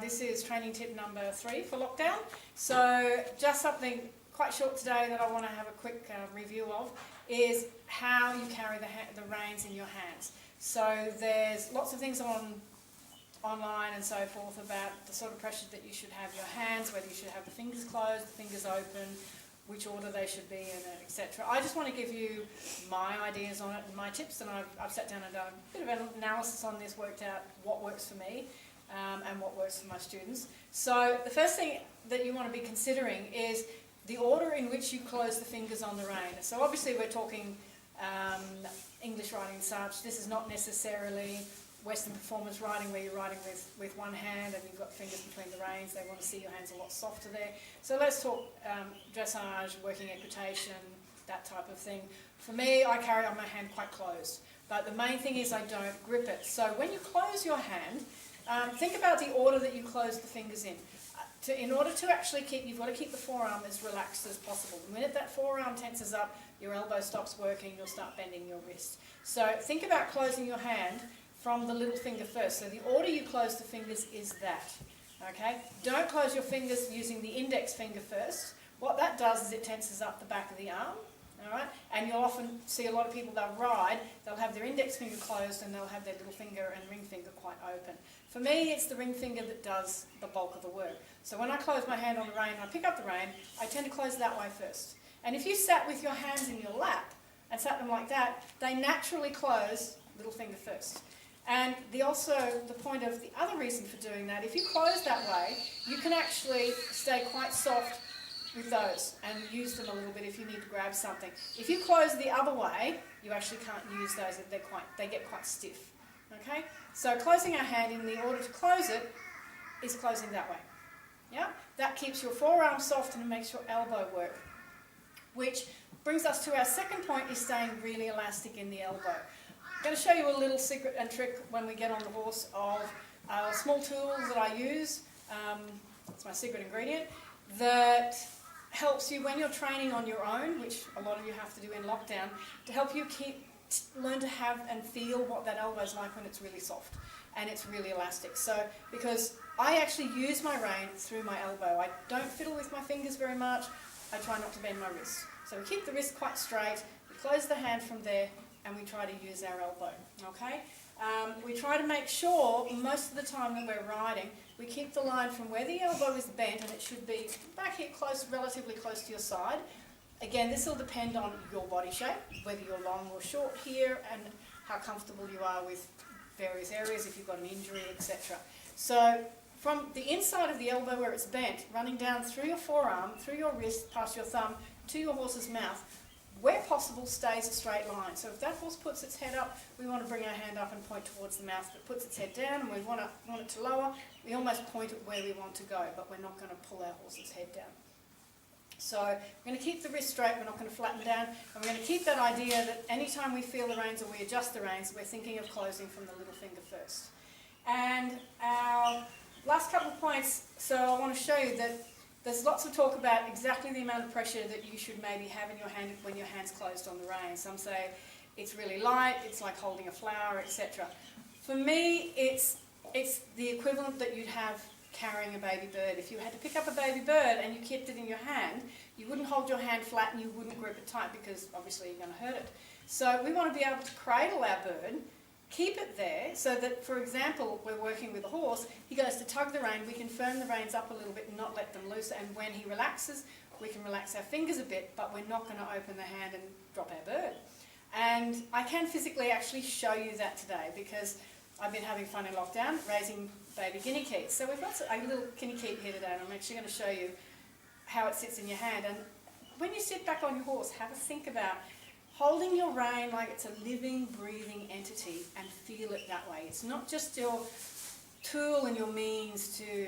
This is training tip number 3 for lockdown. So just something quite short today that I want to have a quick review of is how you carry the reins in your hands. So there's lots of things online and so forth about the sort of pressure that you should have your hands, whether you should have the fingers closed, the fingers open, which order they should be in, etc. I just want to give you my ideas on it and my tips, and I've sat down and done a bit of an analysis on this, worked out what works for me and what works for my students. So the first thing that you want to be considering is the order in which you close the fingers on the rein. So obviously we're talking English writing and such. This is not necessarily Western performance writing where you're writing with one hand and you've got fingers between the reins. They want to see your hands a lot softer there. So let's talk dressage, working equitation, that type of thing. For me, I carry on my hand quite closed. But the main thing is I don't grip it. So when you close your hand, think about the order that you close the fingers in. In order to actually you've got to keep the forearm as relaxed as possible. The minute that forearm tenses up, your elbow stops working, you'll start bending your wrist. So think about closing your hand from the little finger first. So the order you close the fingers is that. Okay? Don't close your fingers using the index finger first. What that does is it tenses up the back of the arm. Alright? And you'll often see a lot of people, they'll ride, they'll have their index finger closed and they'll have their little finger and ring finger quite open. For me, it's the ring finger that does the bulk of the work. So when I close my hand on the rein and I pick up the rein, I tend to close that way first. And if you sat with your hands in your lap and sat them like that, they naturally close little finger first. And the point of the other reason for doing that, if you close that way, you can actually stay quite soft with those and use them a little bit if you need to grab something. If you close the other way, you actually can't use those. They get quite stiff. Okay? So closing our hand in the order to close it is closing that way. Yeah? That keeps your forearm soft and makes your elbow work. Which brings us to our second point, is staying really elastic in the elbow. I'm going to show you a little secret and trick when we get on the horse of small tools that I use. It's my secret ingredient that helps you when you're training on your own, which a lot of you have to do in lockdown, to help you learn to have and feel what that elbow is like when it's really soft and it's really elastic. So, because I actually use my rein through my elbow. I don't fiddle with my fingers very much. I try not to bend my wrist. So we keep the wrist quite straight, we close the hand from there, and we try to use our elbow, okay? We try to make sure, most of the time that we're riding, we keep the line from where the elbow is bent, and it should be back here close, relatively close to your side. Again, this will depend on your body shape, whether you're long or short here, and how comfortable you are with various areas, if you've got an injury, etc. So from the inside of the elbow where it's bent, running down through your forearm, through your wrist, past your thumb, to your horse's mouth, where possible stays a straight line. So if that horse puts its head up, we want to bring our hand up and point towards the mouth. If it puts its head down and we want it to lower, we almost point it where we want to go, but we're not going to pull our horse's head down. So we're going to keep the wrist straight, we're not going to flatten down, and we're going to keep that idea that anytime we feel the reins or we adjust the reins, we're thinking of closing from the little finger first. And our last couple of points, so I want to show you that there's lots of talk about exactly the amount of pressure that you should maybe have in your hand when your hand's closed on the rein. Some say it's really light, it's like holding a flower, etc. For me, it's the equivalent that you'd have carrying a baby bird. If you had to pick up a baby bird and you kept it in your hand, you wouldn't hold your hand flat and you wouldn't grip it tight because obviously you're going to hurt it. So we want to be able to cradle our bird, keep it there so that, for example, we're working with a horse, he goes to tug the rein, we can firm the reins up a little bit and not let them loose, and when he relaxes, we can relax our fingers a bit, but we're not going to open the hand and drop our bird. And I can physically actually show you that today because I've been having fun in lockdown raising baby guinea keets. So we've got a little guinea keet here today, and I'm actually going to show you how it sits in your hand. And when you sit back on your horse, have a think about holding your rein like it's a living, breathing entity and feel it that way. It's not just your tool and your means to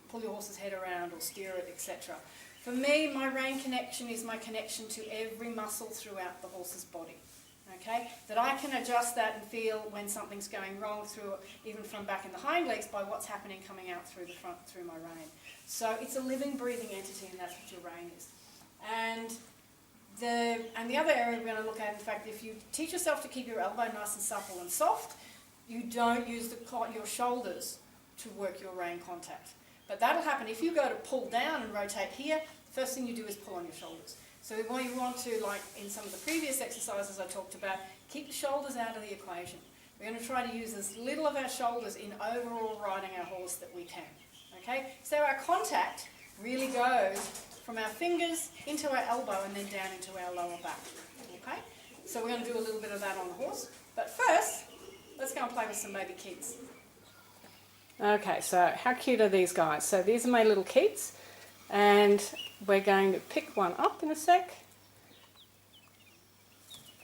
pull your horse's head around or steer it, etc. For me, my rein connection is my connection to every muscle throughout the horse's body. Okay? That I can adjust that and feel when something's going wrong through, even from back in the hind legs, by what's happening coming out through the front, through my rein. So it's a living, breathing entity, and that's what your rein is. And the other area we're going to look at, in fact, if you teach yourself to keep your elbow nice and supple and soft, you don't use your shoulders to work your rein contact. But that'll happen if you go to pull down and rotate here. First thing you do is pull on your shoulders. So we want to, like in some of the previous exercises I talked about, keep the shoulders out of the equation. We're going to try to use as little of our shoulders in overall riding our horse that we can. Okay? So our contact really goes from our fingers into our elbow and then down into our lower back. Okay? So we're going to do a little bit of that on the horse. But first, let's go and play with some baby Keats. Okay, so how cute are these guys? So these are my little Keats, and we're going to pick one up in a sec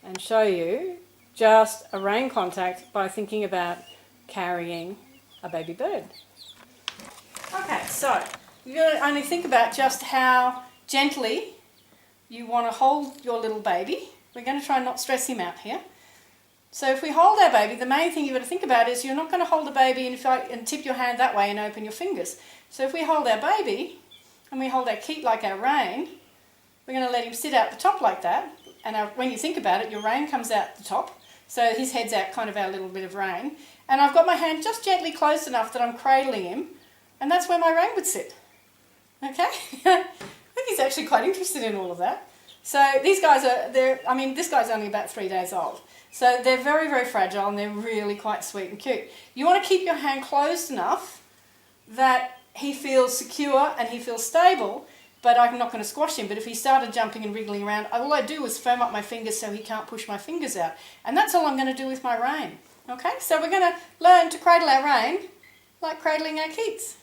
and show you just a rein contact by thinking about carrying a baby bird. Okay, so you've got to only think about just how gently you want to hold your little baby. We're going to try and not stress him out here. So if we hold our baby, the main thing you've got to think about is you're not going to hold the baby and tip your hand that way and open your fingers. So if we hold our baby and we hold our Keat like our rein, we're going to let him sit out the top like that. And when you think about it, your rein comes out the top. So his head's out kind of our little bit of rein. And I've got my hand just gently closed enough that I'm cradling him. And that's where my rein would sit. Okay? I think he's actually quite interested in all of that. So these guys this guy's only about 3 days old. So they're very, very fragile and they're really quite sweet and cute. You want to keep your hand closed enough that he feels secure and he feels stable, but I'm not going to squash him. But if he started jumping and wriggling around, all I do is firm up my fingers so he can't push my fingers out. And that's all I'm going to do with my rein. Okay, so we're going to learn to cradle our rein like cradling our Keats.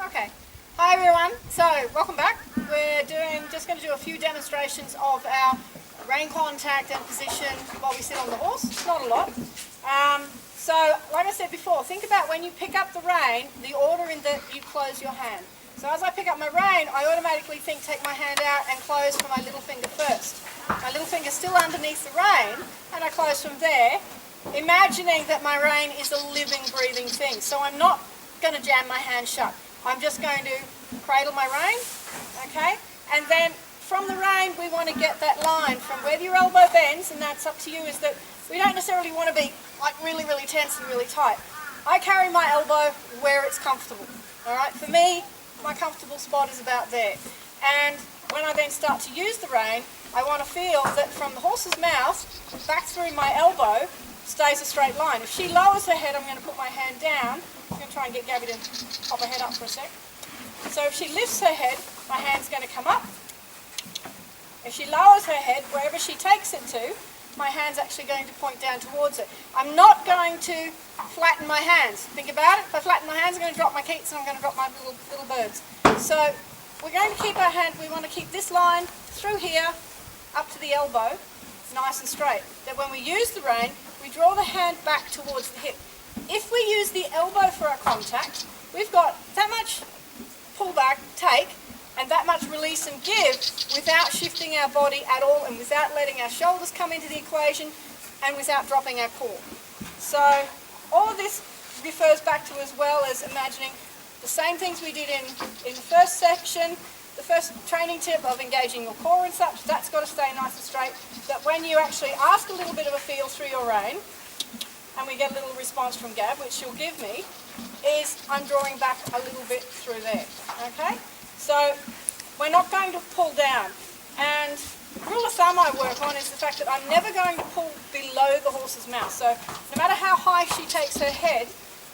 Okay, hi everyone. So welcome back. We're just going to do a few demonstrations of our rein contact and position while we sit on the horse. Not a lot. So, like I said before, think about when you pick up the rein, the order in that you close your hand. So as I pick up my rein, I automatically take my hand out and close from my little finger first. My little finger's still underneath the rein, and I close from there, imagining that my rein is a living, breathing thing. So I'm not going to jam my hand shut. I'm just going to cradle my rein, okay? And then from the rein, we want to get that line from where your elbow bends, and that's up to you, is that we don't necessarily want to be like really, really tense and really tight. I carry my elbow where it's comfortable, all right? For me, my comfortable spot is about there. And when I then start to use the rein, I want to feel that from the horse's mouth back through my elbow stays a straight line. If she lowers her head, I'm going to put my hand down. I'm going to try and get Gabby to pop her head up for a sec. So if she lifts her head, my hand's going to come up. If she lowers her head, wherever she takes it to, my hand's actually going to point down towards it. I'm not going to flatten my hands. Think about it. If I flatten my hands, I'm going to drop my Keats and I'm going to drop my little birds. So we're going to keep our hand, we want to keep this line through here, up to the elbow, nice and straight. That when we use the rein, we draw the hand back towards the hip. If we use the elbow for our contact, we've got that much pull back, take, and that much release and give without shifting our body at all and without letting our shoulders come into the equation and without dropping our core. So all of this refers back to as well as imagining the same things we did in the first section, the first training tip of engaging your core and such. That's got to stay nice and straight. That when you actually ask a little bit of a feel through your rein, and we get a little response from Gab, which she'll give me, is I'm drawing back a little bit through there, okay? So we're not going to pull down. And the rule of thumb I work on is the fact that I'm never going to pull below the horse's mouth. So no matter how high she takes her head,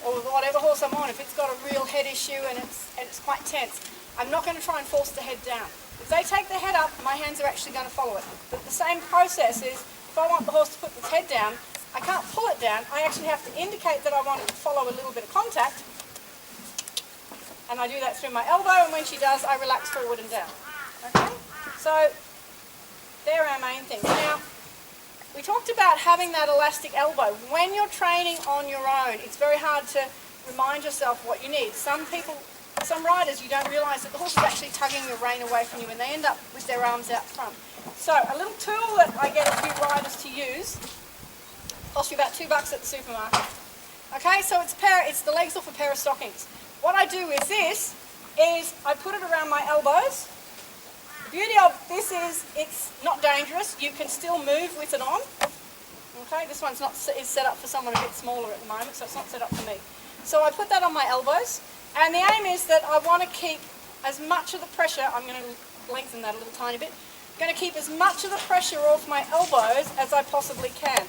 or whatever horse I'm on, if it's got a real head issue and it's quite tense, I'm not going to try and force the head down. If they take the head up, my hands are actually going to follow it. But the same process is, if I want the horse to put its head down, I can't pull it down. I actually have to indicate that I want it to follow a little bit of contact. And I do that through my elbow, and when she does, I relax forward and down. Okay? So, they're our main things. Now, we talked about having that elastic elbow. When you're training on your own, it's very hard to remind yourself what you need. Some riders, you don't realise that the horse is actually tugging the rein away from you, and they end up with their arms out front. So, a little tool that I get a few riders to use, costs you about $2 at the supermarket. Okay, so it's the legs off a pair of stockings. What I do with this is I put it around my elbows. The beauty of this is it's not dangerous. You can still move with it on. Okay, this one's is set up for someone a bit smaller at the moment, so it's not set up for me. So I put that on my elbows, and the aim is that I want to keep as much of the pressure, I'm going to lengthen that a little tiny bit, I'm going to keep as much of the pressure off my elbows as I possibly can.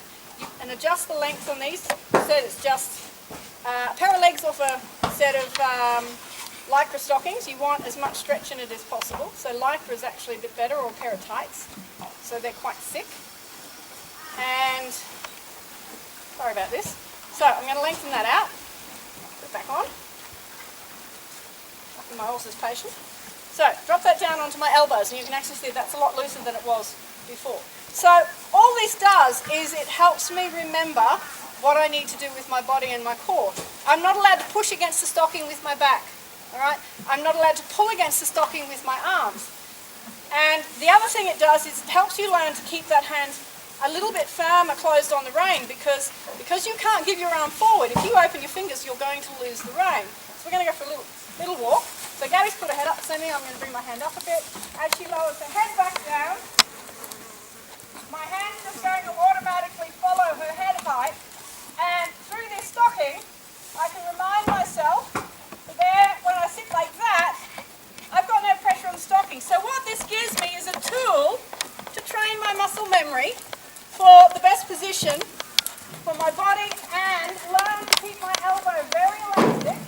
And adjust the length on these. So it's just a pair of legs off a set of Lycra stockings. You want as much stretch in it as possible. So Lycra is actually a bit better, or a pair of tights. So they're quite thick. And, sorry about this. So I'm going to lengthen that out. Put it back on. My horse is patient. So drop that down onto my elbows, and you can actually see that's a lot looser than it was before. So all this does is it helps me remember what I need to do with my body and my core. I'm not allowed to push against the stocking with my back. All right? I'm not allowed to pull against the stocking with my arms. And the other thing it does is it helps you learn to keep that hand a little bit firmer closed on the rein, because you can't give your arm forward. If you open your fingers, you're going to lose the rein. So we're going to go for a little walk. So Gabby's put her head up to me. I'm going to bring my hand up a bit. As she lowers her head back down, my hand is going to automatically follow her head height. And through this stocking, I can remind myself that there, when I sit like that, I've got no pressure on the stocking. So what this gives me is a tool to train my muscle memory for the best position for my body, and learn to keep my elbow very elastic.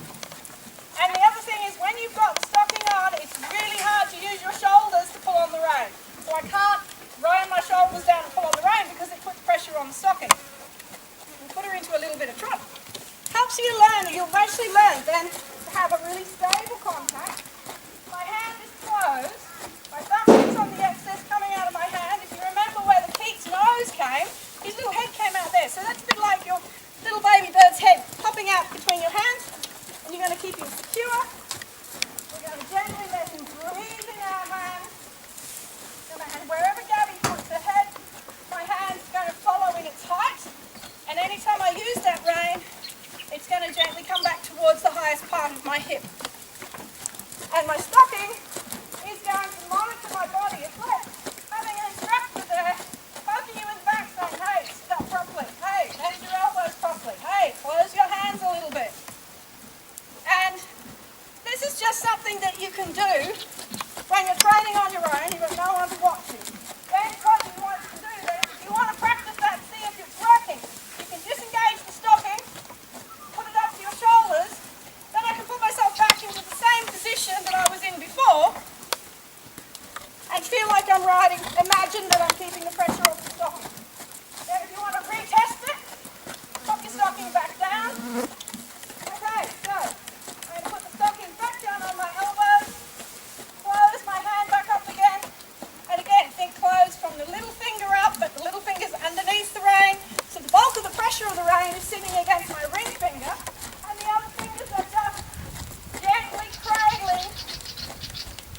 And the other thing is, when you've got the stocking on, it's really hard to use your shoulders to pull on the rein. So I can't roll my shoulders down and pull on the rein because it puts pressure on the stocking. And put her into a little bit of trot. Helps you learn, you'll eventually learn then to have a really stable contact. My hand is closed. My thumb is on the excess coming out of my hand. If you remember where the Keats nose came, his little head came out there. So that's a bit like your little baby bird's head popping out between your hands. And you're going to keep him secure. We're going to gently let him breathe in our hands. And wherever Gabby puts her head, my hand's going to follow in its height. And anytime I use that rein, it's going to gently come back towards the highest part of my hip. And my stocking is going to monitor my body. It's like having an instructor there, poking you in the back saying, hey, sit up properly. Hey, bend your elbows properly. Hey, close your hands a little bit. And this is just something that you can do when you're training on your own. You've got no one to watch you. Then what you want to do then, if you want to practice that, see if it's working, you can disengage the stocking, put it up to your shoulders, then I can put myself back into the same position that I was in before, and feel like I'm riding. Imagine that I'm keeping the pressure off the stocking. Then if you want to retest it, pop your stocking back down. Okay, so I'm going to put the stocking back down on my elbows, close my hand back up again, and again, think close from the little finger up, but the little finger's underneath the rein, so the bulk of the pressure of the rein is sitting against my ring finger, and the other fingers are just gently cradling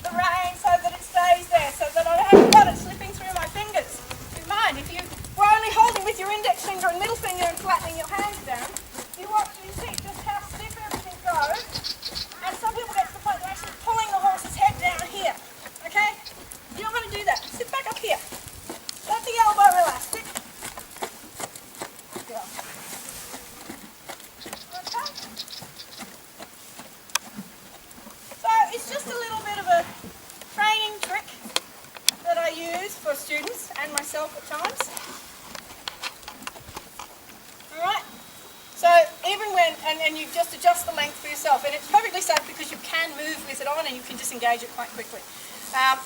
the rein so that it stays there, so that I haven't got it slipping through my fingers. Keep in mind, if you were only holding with your index finger and middle finger and flattening your hands down, you actually see just how stiff everything goes, and some people get to the point of actually pulling the horse's head down here. Okay? You don't want to do that. Sit back up here. Let the elbow elastic. Go. Okay? So it's just a little bit of a training trick that I use for students and myself at times. Alright? So even when, and you just adjust the length for yourself, and it's perfectly safe because you can move with it on and you can disengage it quite quickly.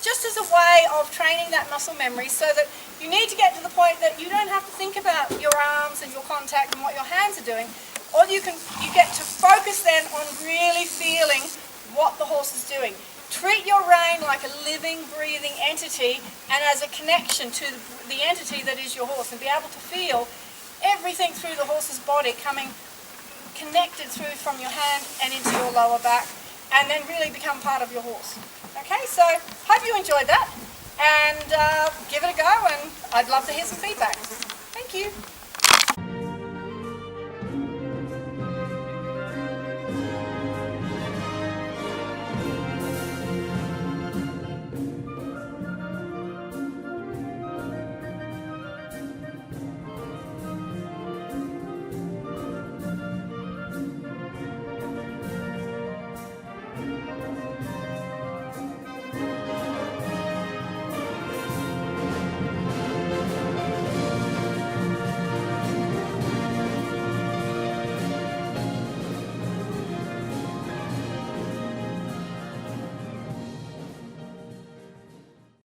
Just as a way of training that muscle memory, so that you need to get to the point that you don't have to think about your arms and your contact and what your hands are doing. All you get to focus then on really feeling what the horse is doing. Treat your rein like a living, breathing entity, and as a connection to the entity that is your horse, and be able to feel everything through the horse's body coming connected through from your hand and into your lower back, and then really become part of your horse. Okay, so hope you enjoyed that, and give it a go, and I'd love to hear some feedback. Thank you.